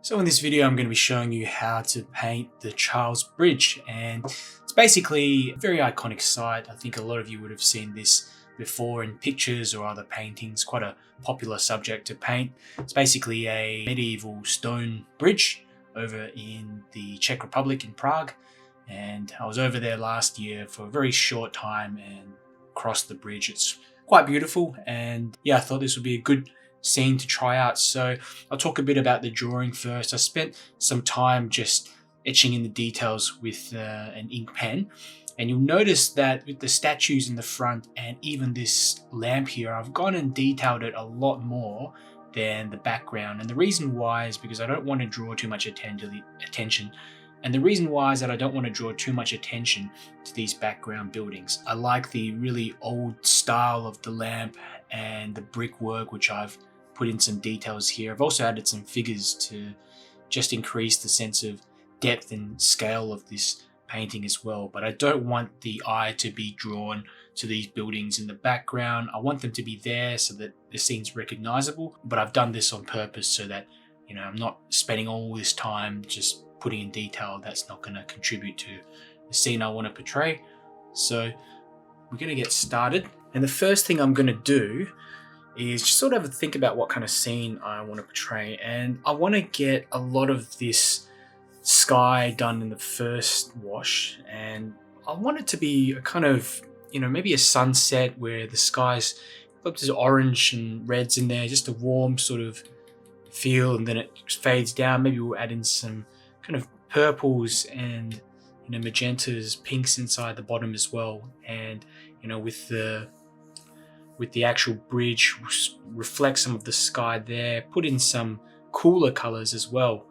So in this video, I'm going to be showing you how to paint the 𝗘𝗕𝗔𝗬, and it's basically a very iconic site. I think a lot of you would have seen this before in pictures or other paintings, quite a popular subject to paint. It's basically a medieval stone bridge over in the Czech Republic in Prague, and I was over there last year for a very short time and crossed the bridge. It's quite beautiful, and yeah, I thought this would be a good scene to try out. So I'll talk a bit about the drawing first. I spent some time just etching in the details with an ink pen, and you'll notice that with the statues in the front and even this lamp here, I've gone and detailed it a lot more than the background. And the reason why is because I don't want to draw too much attention. And the reason why is that I don't want to draw too much attention to these background buildings. I like the really old style of the lamp and the brickwork, which I've put in some details here. I've also added some figures to just increase the sense of depth and scale of this painting as well. But I don't want the eye to be drawn to these buildings in the background. I want them to be there so that the scene's recognizable. But I've done this on purpose so that, you know, I'm not spending all this time just putting in detail that's not going to contribute to the scene I want to portray. So we're going to get started. And the first thing I'm going to do is just sort of think about what kind of scene I want to portray. And I want to get a lot of this sky done in the first wash. And I want it to be a kind of, you know, maybe a sunset where the sky's got this orange and reds in there, just a warm sort of feel, and then it fades down. Maybe we'll add in some kind of purples and, you know, magentas, pinks inside the bottom as well. And, you know, with the actual bridge, reflect some of the sky there, put in some cooler colors as well.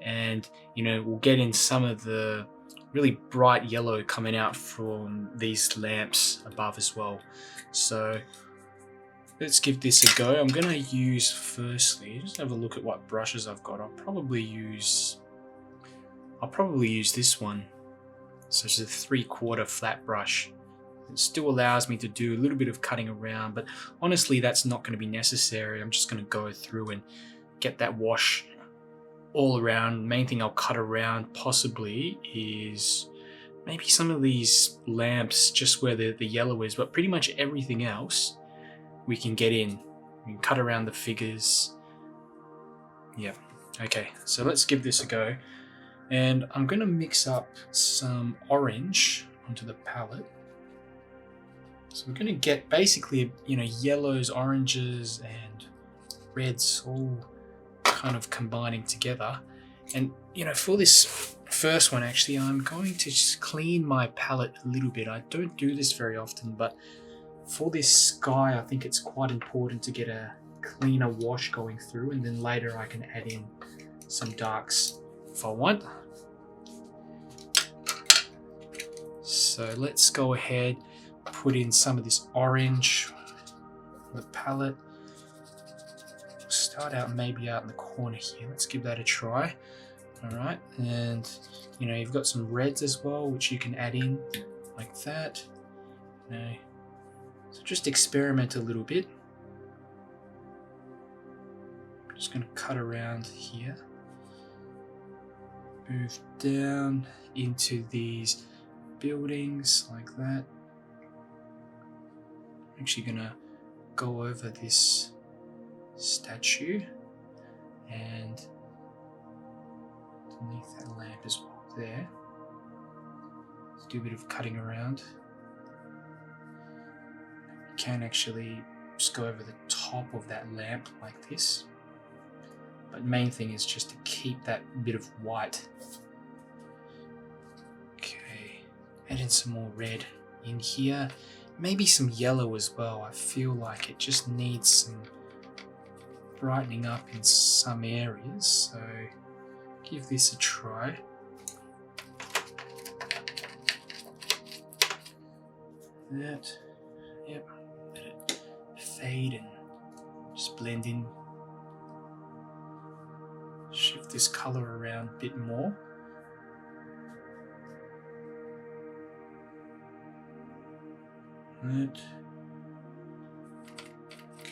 And, you know, we'll get in some of the really bright yellow coming out from these lamps above as well. So let's give this a go. I'm going to use, firstly, just have a look at what brushes I've got. I'll probably use this one. So it's a 3/4 flat brush. It still allows me to do a little bit of cutting around, but honestly, that's not going to be necessary. I'm just going to go through and get that wash all around. Main thing I'll cut around possibly is maybe some of these lamps, just where the yellow is, but pretty much everything else we can get in. We can cut around the figures. Yeah, okay, so let's give this a go. And I'm going to mix up some orange onto the palette. So we're going to get basically, you know, yellows, oranges, and reds all kind of combining together. And, you know, for this first one, actually, I'm going to just clean my palette a little bit. I don't do this very often, but for this sky, I think it's quite important to get a cleaner wash going through, and then later I can add in some darks if I want. So let's go ahead, put in some of this orange on the palette. Start out maybe out in the corner here. Let's give that a try. All right, and you know, you've got some reds as well, which you can add in like that. You know, so just experiment a little bit. I'm just going to cut around here. Move down into these buildings like that. I'm actually gonna go over this statue and underneath that lamp as well there. Let's do a bit of cutting around. You can actually just go over the top of that lamp like this, but main thing is just to keep that bit of white. Add in some more red in here, maybe some yellow as well. I feel like it just needs some brightening up in some areas, so give this a try. That, yep, let it fade and just blend in. Shift this color around a bit more. That. Okay.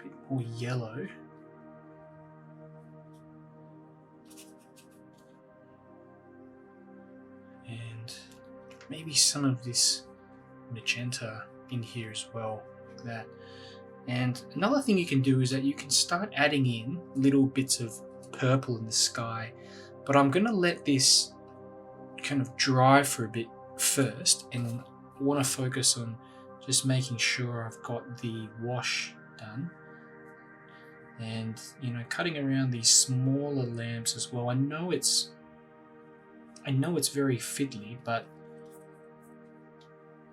Bit more yellow. And maybe some of this magenta in here as well, like that. And another thing you can do is that you can start adding in little bits of purple in the sky, but I'm going to let this kind of dry for a bit first, and want to focus on just making sure I've got the wash done. And cutting around these smaller lamps as well. I know it's very fiddly, but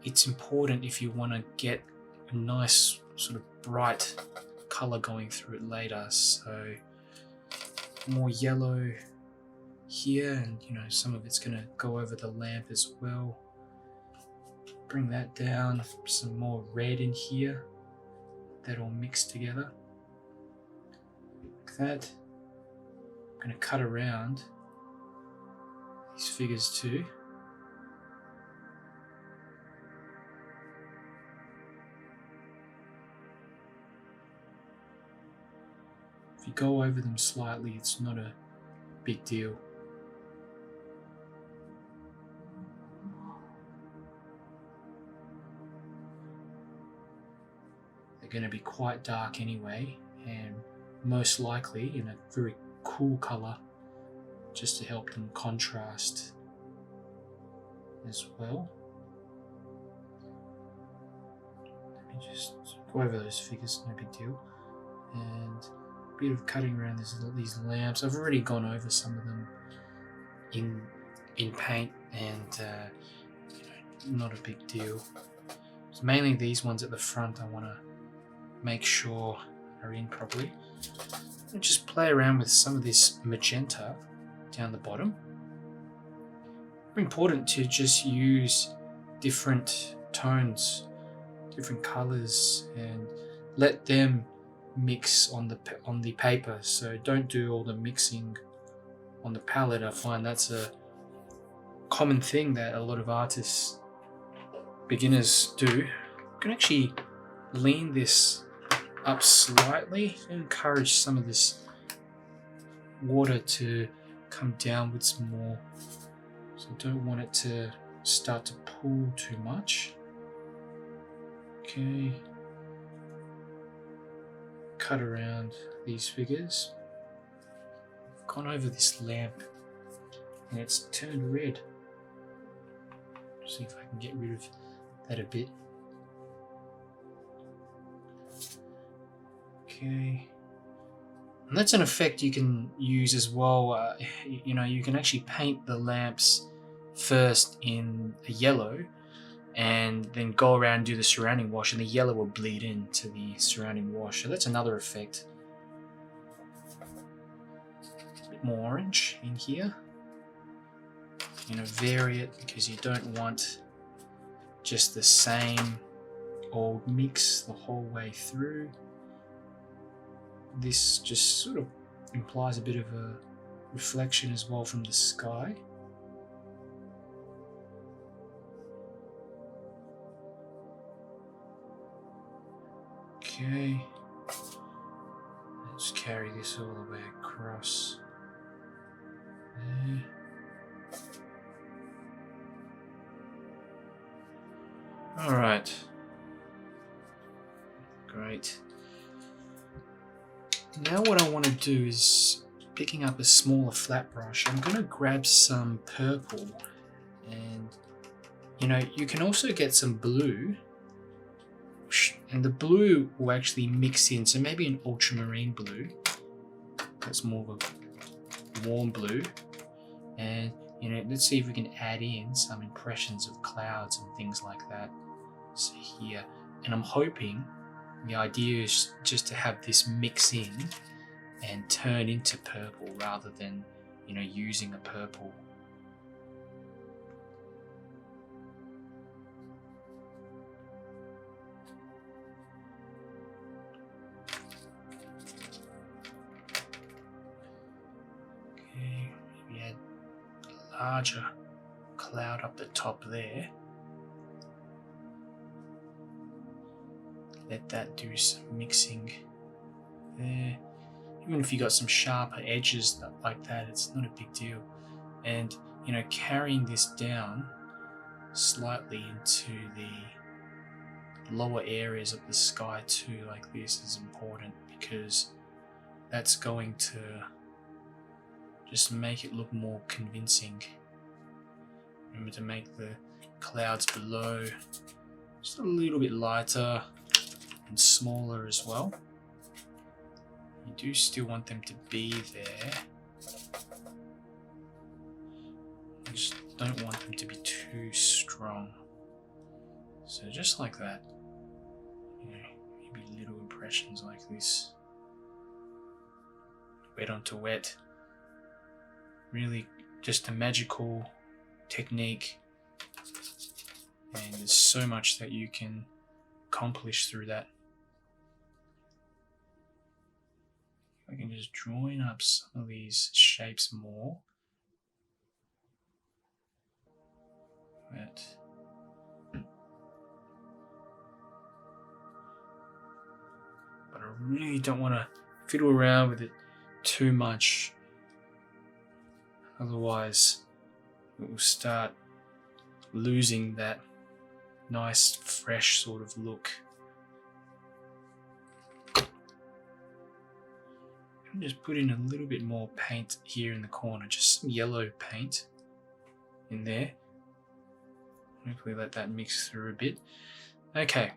it's important if you want to get a nice sort of bright color going through it later. So more yellow here, and some of it's going to go over the lamp as well. Bring that down. Some more red in here. That all mixed together like that. I'm going to cut around these figures too. If you go over them slightly, it's not a big deal. They're going to be quite dark anyway, and most likely in a very cool color, just to help them contrast as well. Let me just go over those figures, no big deal. And a bit of cutting around these lamps. I've already gone over some of them in paint, and not a big deal. It's mainly these ones at the front I want to make sure are in properly. And just play around with some of this magenta down the bottom. Very important to just use different tones, different colors, and let them mix on the paper. So don't do all the mixing on the palette. I find that's a common thing that a lot of artists, beginners do. You can actually lean this up slightly and encourage some of this water to come downwards some more. So don't want it to start to pool too much. Okay. Cut around these figures. I've gone over this lamp and it's turned red. See if I can get rid of that a bit. Okay. And that's an effect you can use as well. You can actually paint the lamps first in a yellow and then go around and do the surrounding wash, and the yellow will bleed into the surrounding wash. So that's another effect. A bit more orange in here. Vary it because you don't want just the same old mix the whole way through. This just sort of implies a bit of a reflection as well from the sky. Okay, let's carry this all the way across there. All right, great. Now what I want to do is, picking up a smaller flat brush, I'm going to grab some purple, and you can also get some blue, and the blue will actually mix in, so maybe an ultramarine blue, that's more of a warm blue, and let's see if we can add in some impressions of clouds and things like that. So here, and I'm hoping the idea is just to have this mix in and turn into purple rather than, using a purple. Okay, maybe add a larger cloud up the top there. Let that do some mixing even if you got some sharper edges like that, it's not a big deal. And you know, carrying this down slightly into the lower areas of the sky too, like this, is important, because that's going to just make it look more convincing. Remember to make the clouds below just a little bit lighter and smaller as well. You do still want them to be there. You just don't want them to be too strong. So just like that, you know, maybe little impressions like this. Wet onto wet. Really just a magical technique, and there's so much that you can accomplish through that. I can just join up some of these shapes more. But I really don't want to fiddle around with it too much, otherwise it will start losing that nice fresh sort of look. I'm just put in a little bit more paint here in the corner, just some yellow paint in there. Hopefully let that mix through a bit. Okay.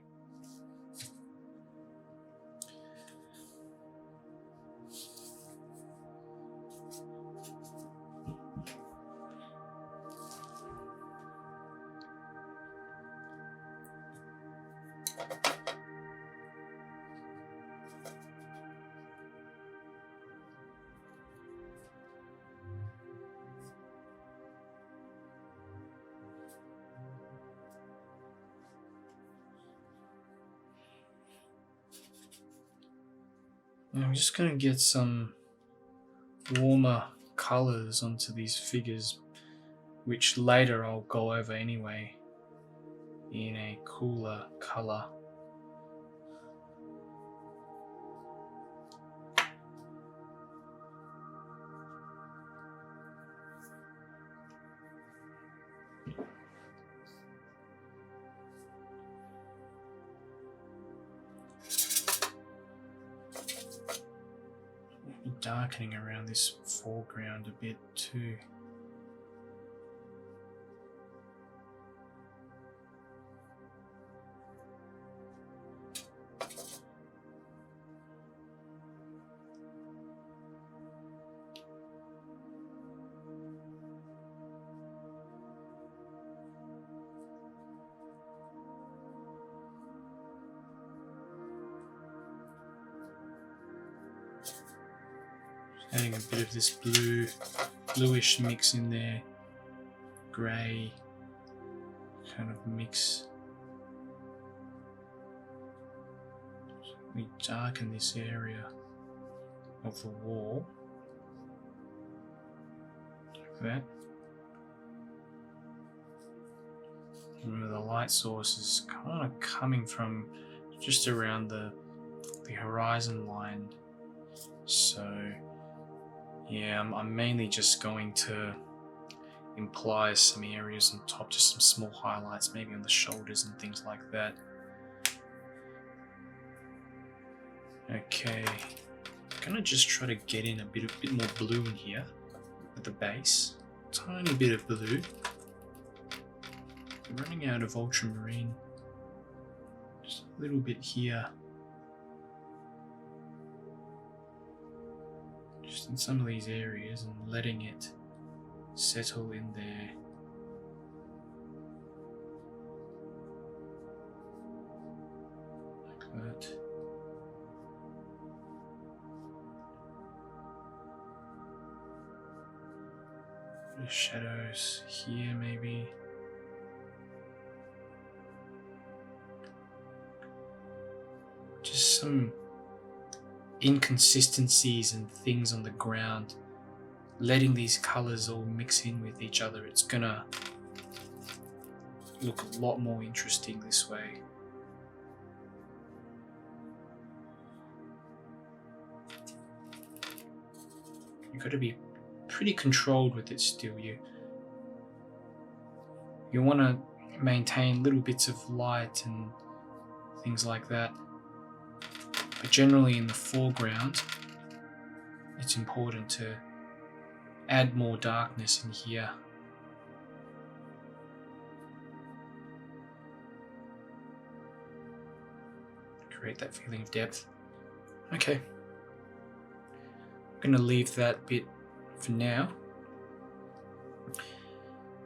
I'm just going to get some warmer colours onto these figures, which later I'll go over anyway in a cooler colour. Darkening around this foreground a bit too. Adding a bit of this bluish mix in there, grey kind of mix. So we darken this area of the wall like that. Remember, the light source is kind of coming from just around the horizon line, so yeah, I'm mainly just going to imply some areas on top, just some small highlights, maybe on the shoulders and things like that. Okay, I'm gonna just try to get in a bit more blue in here at the base. Tiny bit of blue. I'm running out of ultramarine. Just a little bit here. Just in some of these areas, and letting it settle in there. Like that. Bit of shadows here maybe. Just some inconsistencies and things on the ground, letting these colors all mix in with each other. It's gonna look a lot more interesting this way. You've got to be pretty controlled with it still. You want to maintain little bits of light and things like that. But generally in the foreground, it's important to add more darkness in here. Create that feeling of depth. Okay. I'm going to leave that bit for now.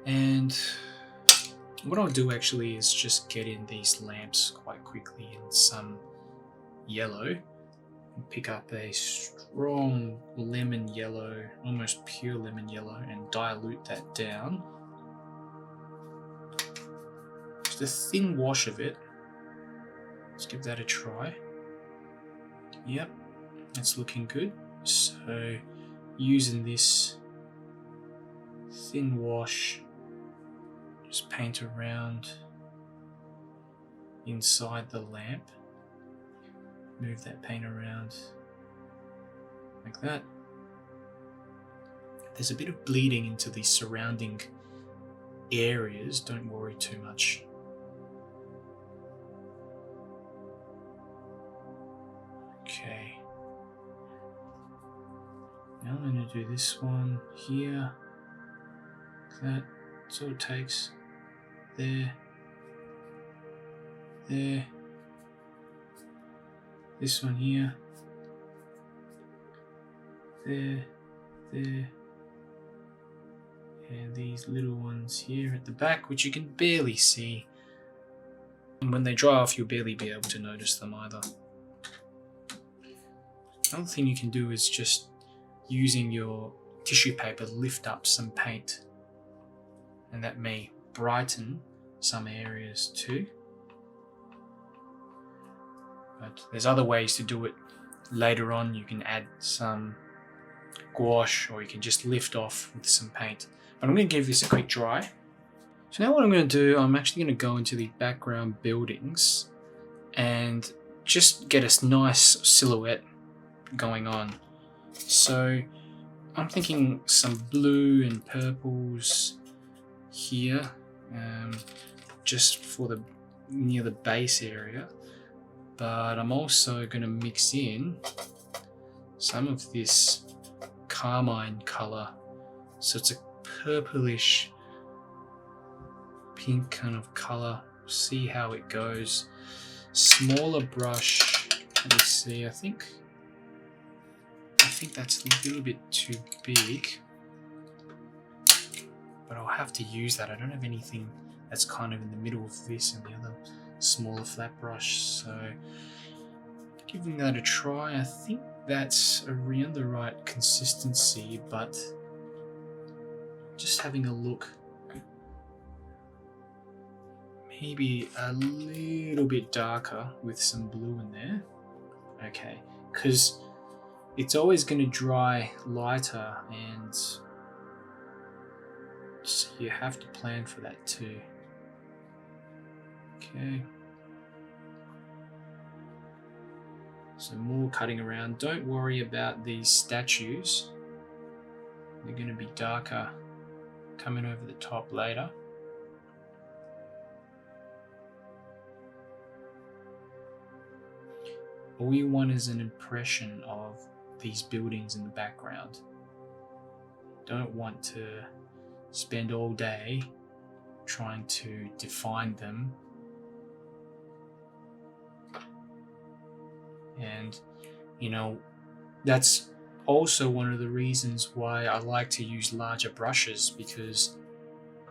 And what I'll do actually is just get in these lamps quite quickly in some yellow and pick up a strong lemon yellow, almost pure lemon yellow, and dilute that down. Just a thin wash of it. Let's give that a try. Yep, that's looking good. So using this thin wash, just paint around inside the lamp. Move that paint around like that. There's a bit of bleeding into the surrounding areas, don't worry too much. Okay. Now I'm going to do this one here. Like that. That's all it takes. There. There. This one here. There. There. And these little ones here at the back, which you can barely see. And when they dry off, you'll barely be able to notice them either. Another thing you can do is just using your tissue paper, lift up some paint, and that may brighten some areas too. But there's other ways to do it later on. You can add some gouache, or you can just lift off with some paint. But I'm going to give this a quick dry. So now what I'm going to do, I'm actually going to go into the background buildings and just get a nice silhouette going on. So I'm thinking some blue and purples here, just for the near the base area, but I'm also going to mix in some of this carmine color, so it's a purplish pink kind of color. See how it goes. Smaller brush. Let me see, I think that's a little bit too big, but I'll have to use that. I don't have anything that's kind of in the middle of this and the other smaller flat brush, so giving that a try. I think that's around the right consistency, but just having a look, maybe a little bit darker with some blue in there. Okay, because it's always going to dry lighter, and so you have to plan for that too. Okay. So more cutting around. Don't worry about these statues. They're going to be darker coming over the top later. All you want is an impression of these buildings in the background. Don't want to spend all day trying to define them. And you know, that's also one of the reasons why I like to use larger brushes, because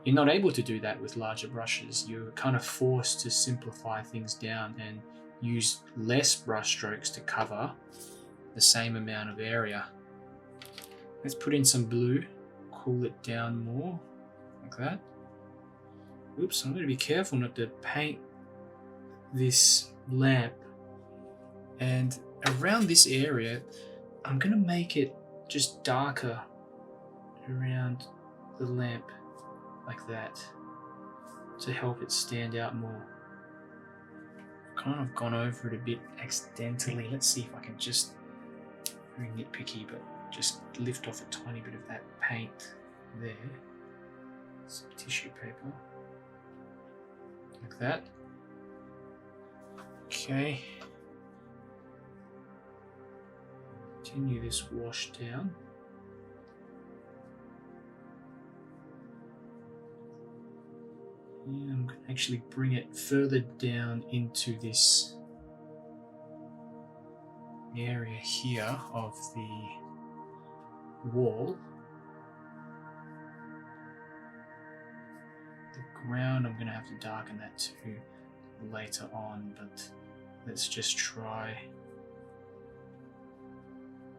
you're not able to do that with larger brushes. You're kind of forced to simplify things down and use less brush strokes to cover the same amount of area. Let's put in some blue, cool it down more, like that. Oops, I'm going to be careful not to paint this lamp. And around this area, I'm going to make it just darker around the lamp, like that, to help it stand out more. Kind of gone over it a bit accidentally. Let's see if I can just, very nitpicky, but just lift off a tiny bit of that paint there. Some tissue paper. Like that. Okay. Continue this wash down. And I'm going to actually bring it further down into this area here of the wall. The ground, I'm going to have to darken that too later on, but let's just try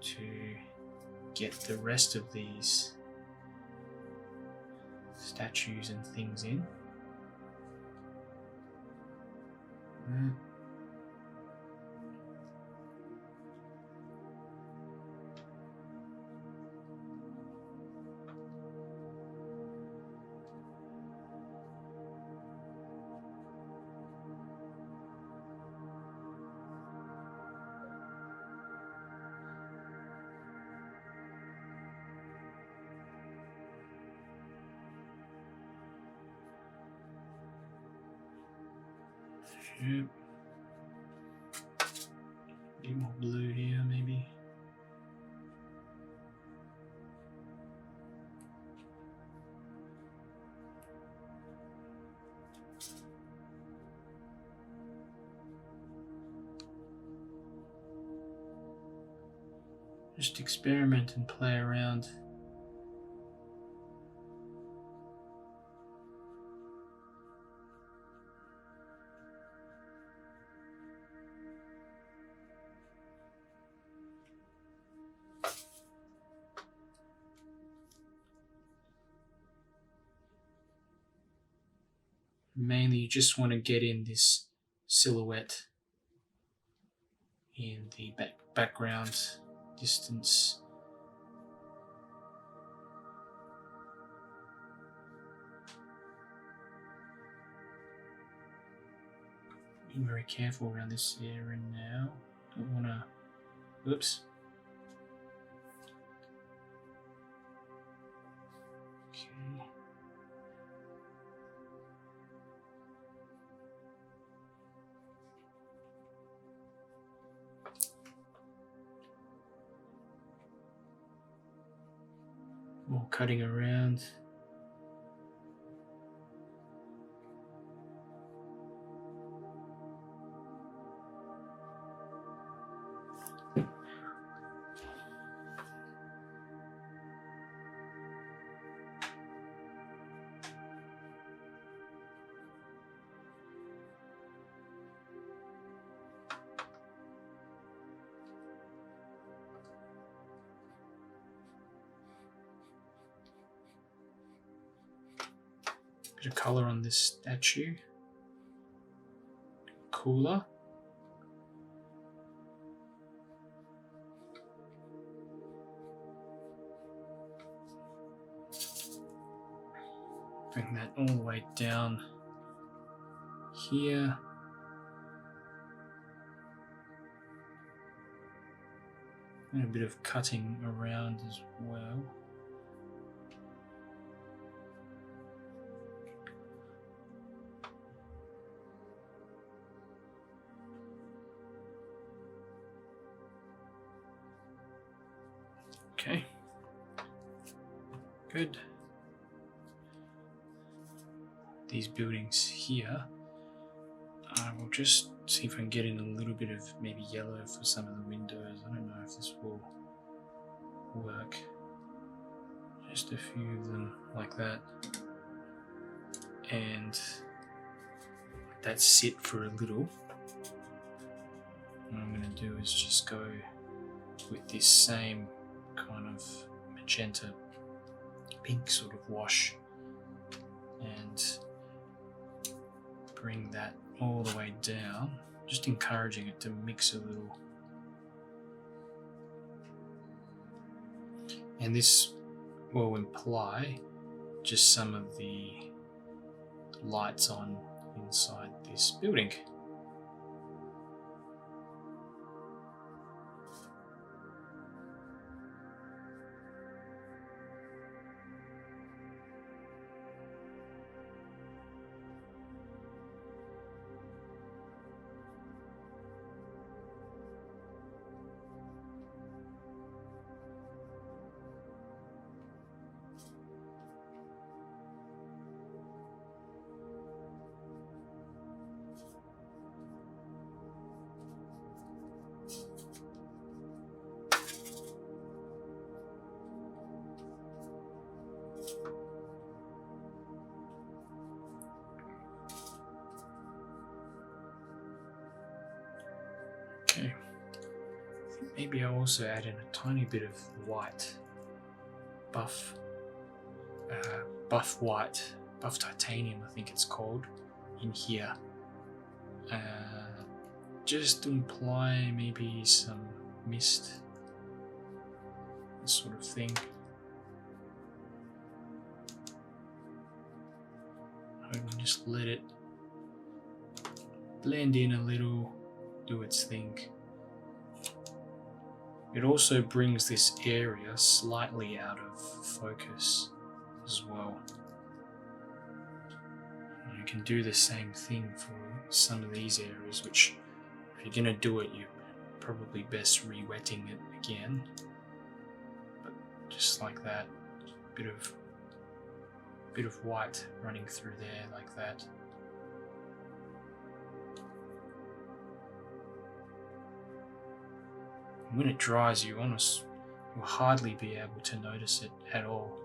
to get the rest of these statues and things in. Yep. A bit more blue here, maybe. Just experiment and play around. Mainly you just want to get in this silhouette in the background distance. Being very careful around this area now. Don't want to, oops. Okay. More cutting around. Bit of colour on this statue. Cooler. Bring that all the way down here. And a bit of cutting around as well. Okay, good. These buildings here, I will just see if I can get in a little bit of maybe yellow for some of the windows. I don't know if this will work. Just a few of them like that. And let that sit for a little. What I'm going to do is just go with this same kind of magenta pink sort of wash and bring that all the way down, just encouraging it to mix a little. And this will imply just some of the lights on inside this building. Okay, I think maybe I'll also add in a tiny bit of white, buff white, buff titanium I think it's called, in here. Just to imply maybe some mist, this sort of thing. And just let it blend in a little, do its thing. It also brings this area slightly out of focus as well. You can do the same thing for some of these areas, which if you're going to do it, you're probably best re-wetting it again. But just like that, bit of white running through there like that. And when it dries, you'll hardly be able to notice it at all.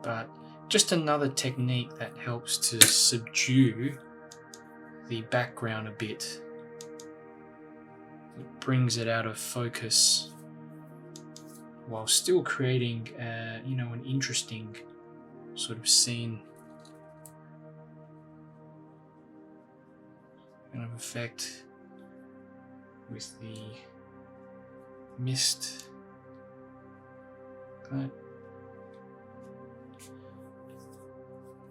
But just another technique that helps to subdue the background a bit. It brings it out of focus while still creating, an interesting sort of scene kind of effect with the mist. I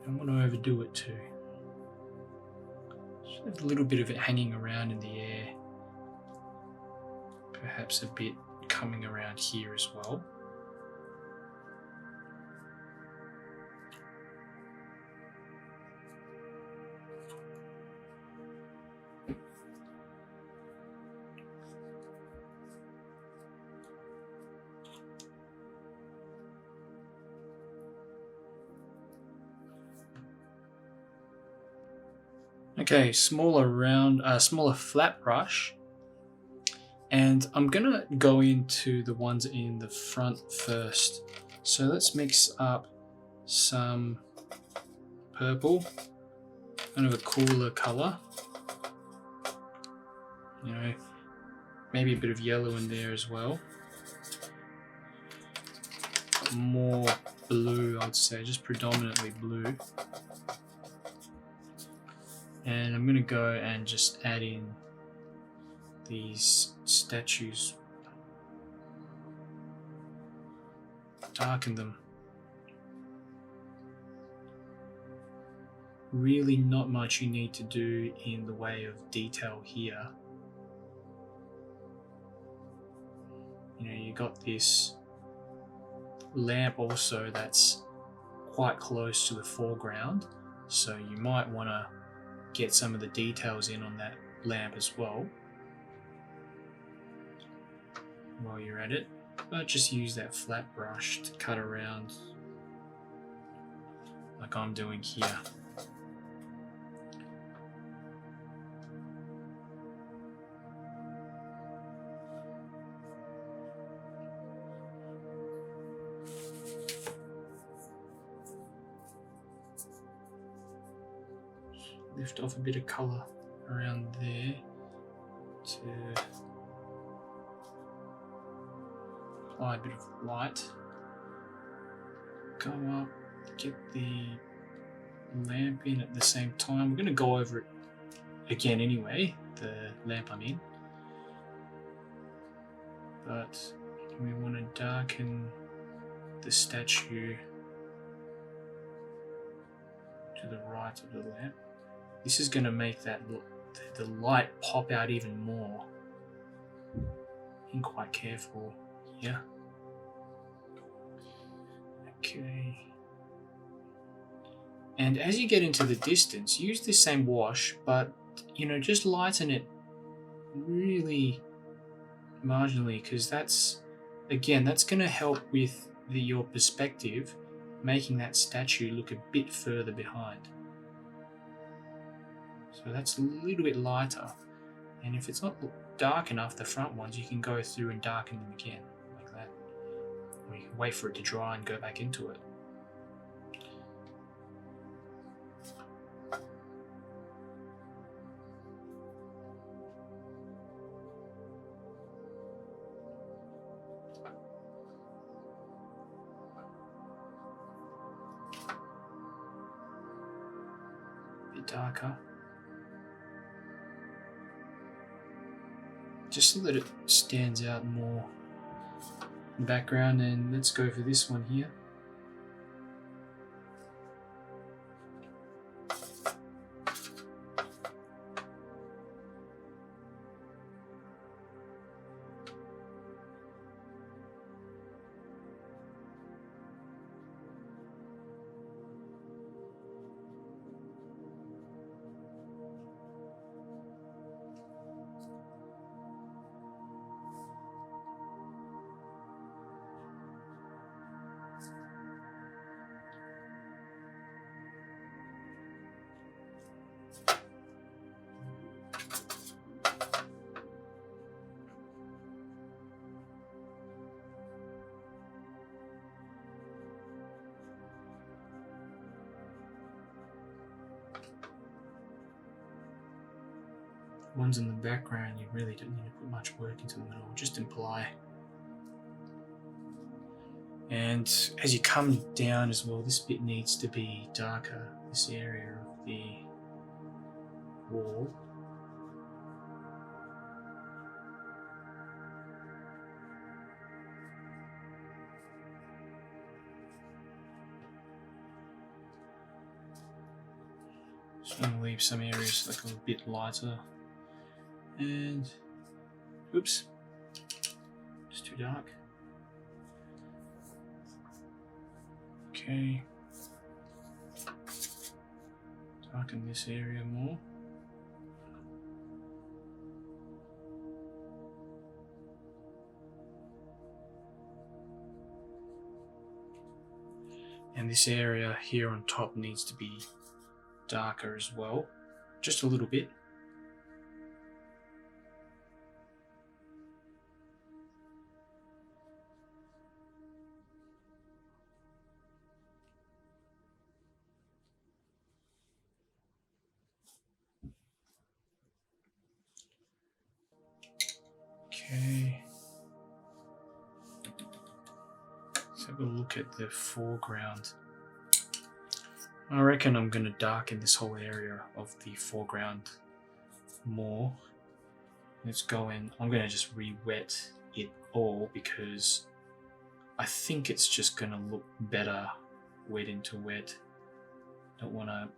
don't want to overdo it too. Just have a little bit of it hanging around in the air. Perhaps a bit coming around here as well. Okay, smaller flat brush, and I'm gonna go into the ones in the front first. So let's mix up some purple, kind of a cooler color. Maybe a bit of yellow in there as well. More blue, I'd say, just predominantly blue. And I'm going to go and just add in these statues, darken them. Really not much you need to do in the way of detail here. You got this lamp also that's quite close to the foreground, so you might want to get some of the details in on that lamp as well while you're at it. But just use that flat brush to cut around like I'm doing here. Lift off a bit of colour around there to apply a bit of light. Go up, get the lamp in at the same time. We're going to go over it again anyway, the lamp I'm in. But we want to darken the statue to the right of the lamp. This is going to make the light pop out even more. Being quite careful here. Okay. And as you get into the distance, use the same wash, but just lighten it really marginally, because that's going to help with your perspective, making that statue look a bit further behind. So that's a little bit lighter, and if it's not dark enough, the front ones, you can go through and darken them again like that, or you can wait for it to dry and go back into it. bit darker. Just so that it stands out more in the background. And let's go for this one here. Ones in the background, you really don't need to put much work into them at all, just apply. And as you come down as well, this bit needs to be darker, this area of the wall. Just want to leave some areas like a bit lighter. And oops, it's too dark. Okay, darken this area more. And this area here on top needs to be darker as well, just a little bit. Okay, let's have a look at the foreground. I reckon I'm going to darken this whole area of the foreground more. Let's go in. I'm going to just re-wet it all because I think it's just going to look better wet into wet. Don't want to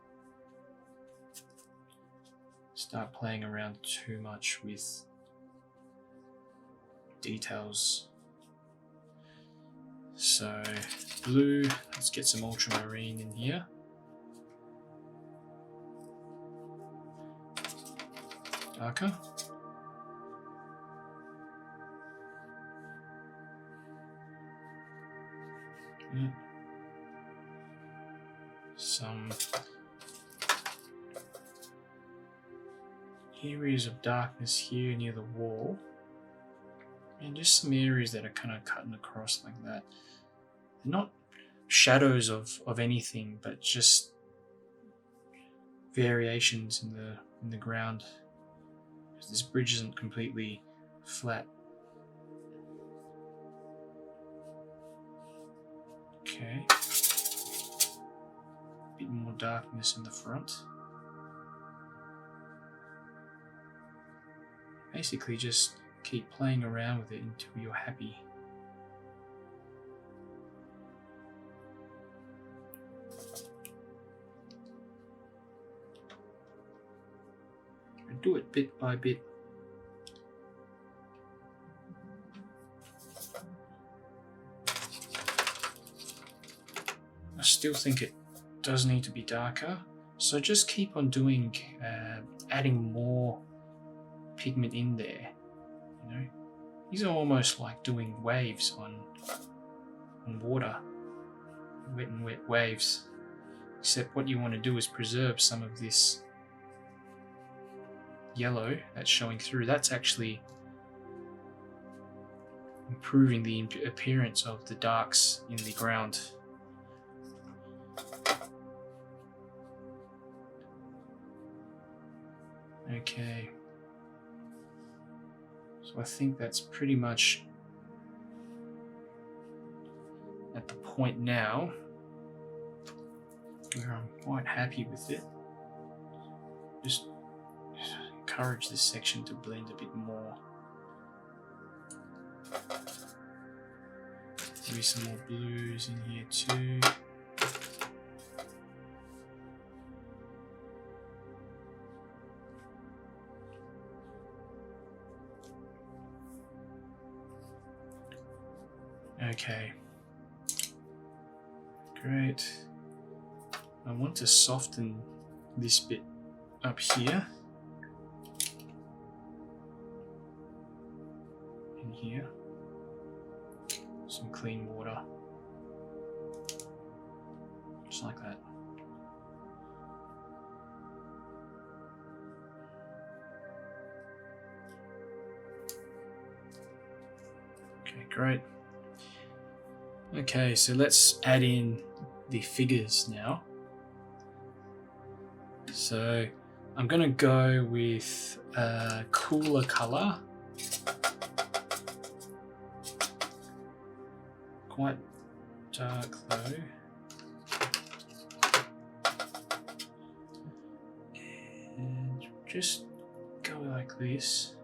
start playing around too much with details. So blue, let's get some ultramarine in here. Darker. Good. Some areas of darkness here near the wall. And just some areas that are kind of cutting across like that. They're not shadows of anything, but just variations in the ground. This bridge isn't completely flat. Okay. A bit more darkness in the front. Basically just keep playing around with it until you're happy. And do it bit by bit. I still think it does need to be darker, so just keep on doing, adding more pigment in there. You know, these are almost like doing waves on water, wet and wet waves, except what you want to do is preserve some of this yellow that's showing through. That's actually improving the appearance of the darks in the ground. Okay. So I think that's pretty much at the point now where I'm quite happy with it. just encourage this section to blend a bit more. Maybe some more blues in here too. Okay, great. I want to soften this bit up here, in here. Some clean water, just like that. Okay, great. Okay, so let's add in the figures now. So I'm going to go with a cooler color, quite dark though, and just go like this.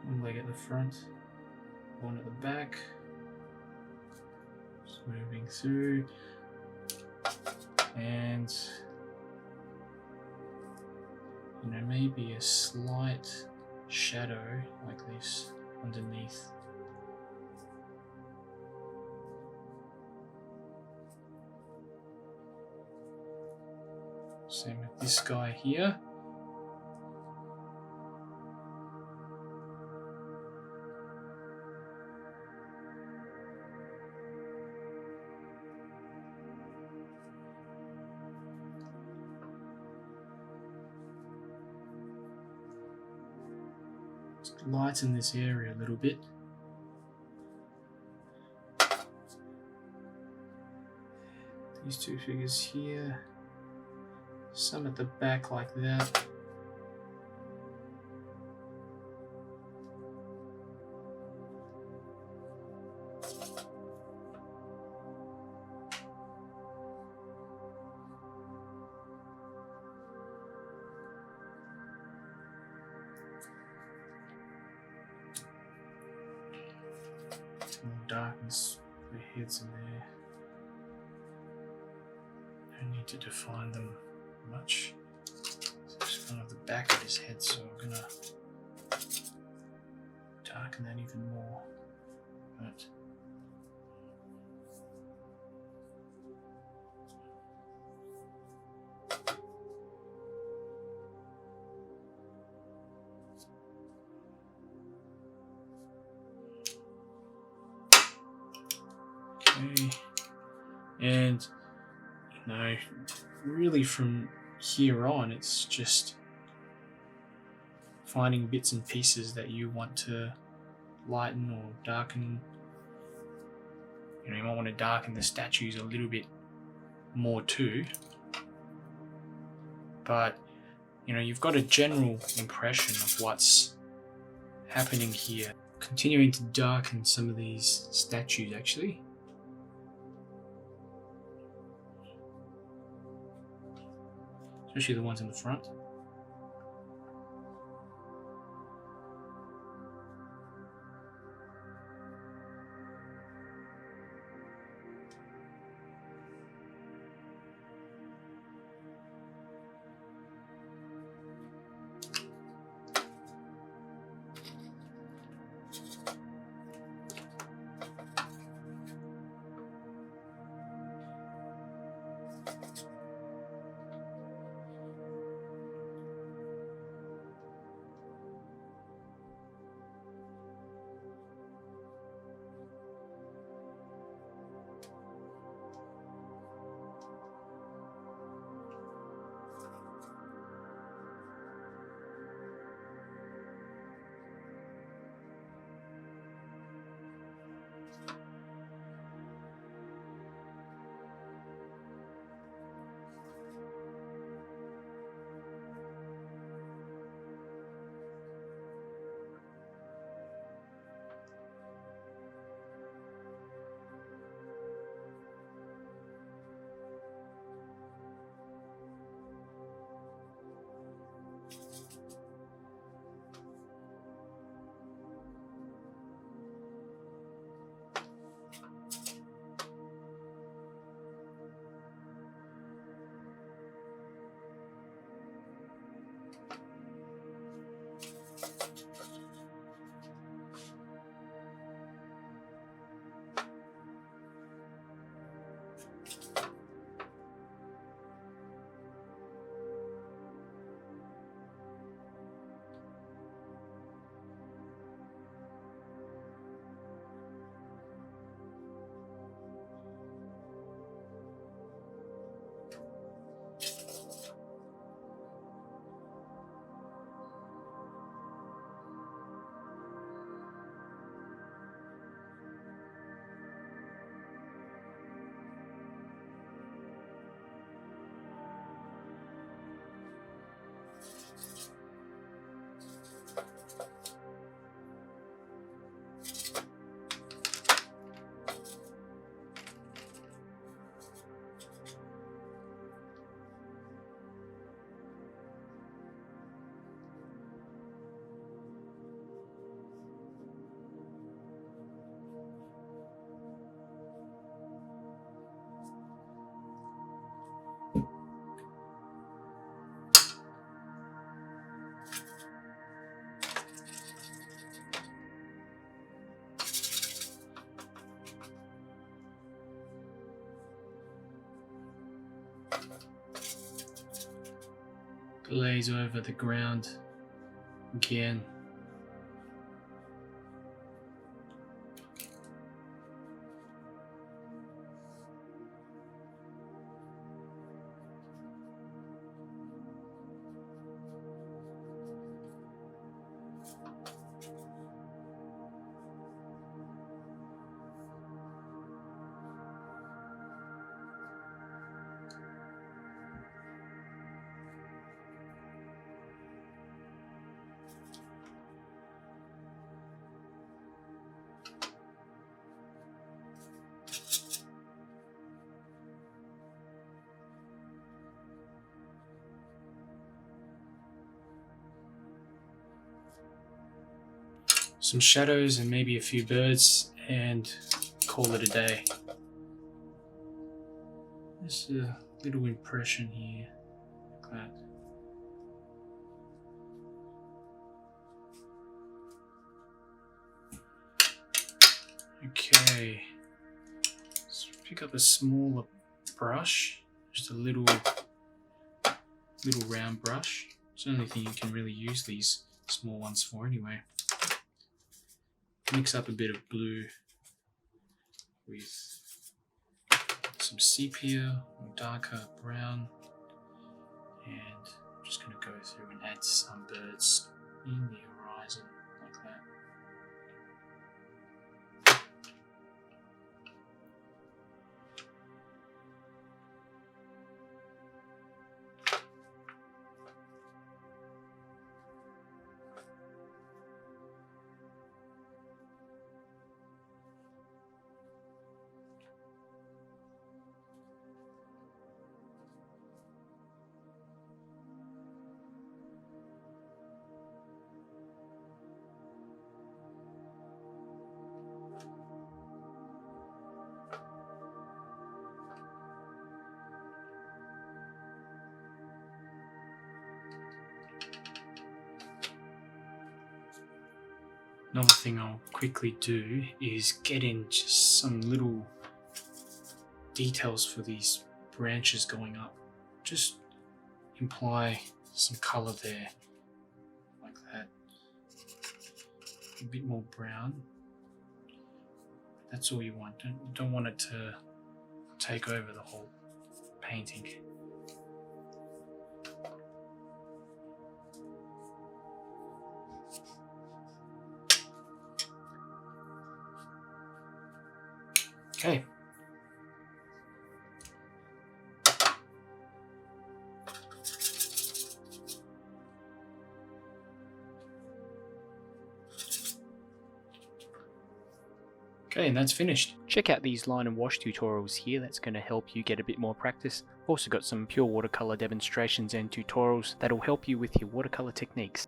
One leg at the front, one at the back. Just moving through, and maybe a slight shadow like this underneath. Same with this guy here. Just lighten this area a little bit. These two figures here. Some at the back like that. Some more darkness for the heads in there. No need to define them much. So just kind of the back of his head, so I'm gonna darken that even more. But okay, and really from here on, it's just finding bits and pieces that you want to lighten or darken. You might want to darken the statues a little bit more too, but you've got a general impression of what's happening here. Continuing to darken some of these statues actually. Especially the ones in the front. Glaze over the ground again. Some shadows and maybe a few birds, and call it a day. Just a little impression here, like that. Okay, let's pick up a smaller brush, just a little round brush. It's the only thing you can really use these small ones for anyway. Mix up a bit of blue with some sepia or darker brown, and I'm just going to go through and add some birds in the horizon like that. Another thing I'll quickly do is get in just some little details for these branches going up. Just imply some colour there, like that. A bit more brown. That's all you want. Don't want it to take over the whole painting. Okay. Okay, and that's finished. Check out these line and wash tutorials here, that's going to help you get a bit more practice. I've also got some pure watercolour demonstrations and tutorials that'll help you with your watercolour techniques.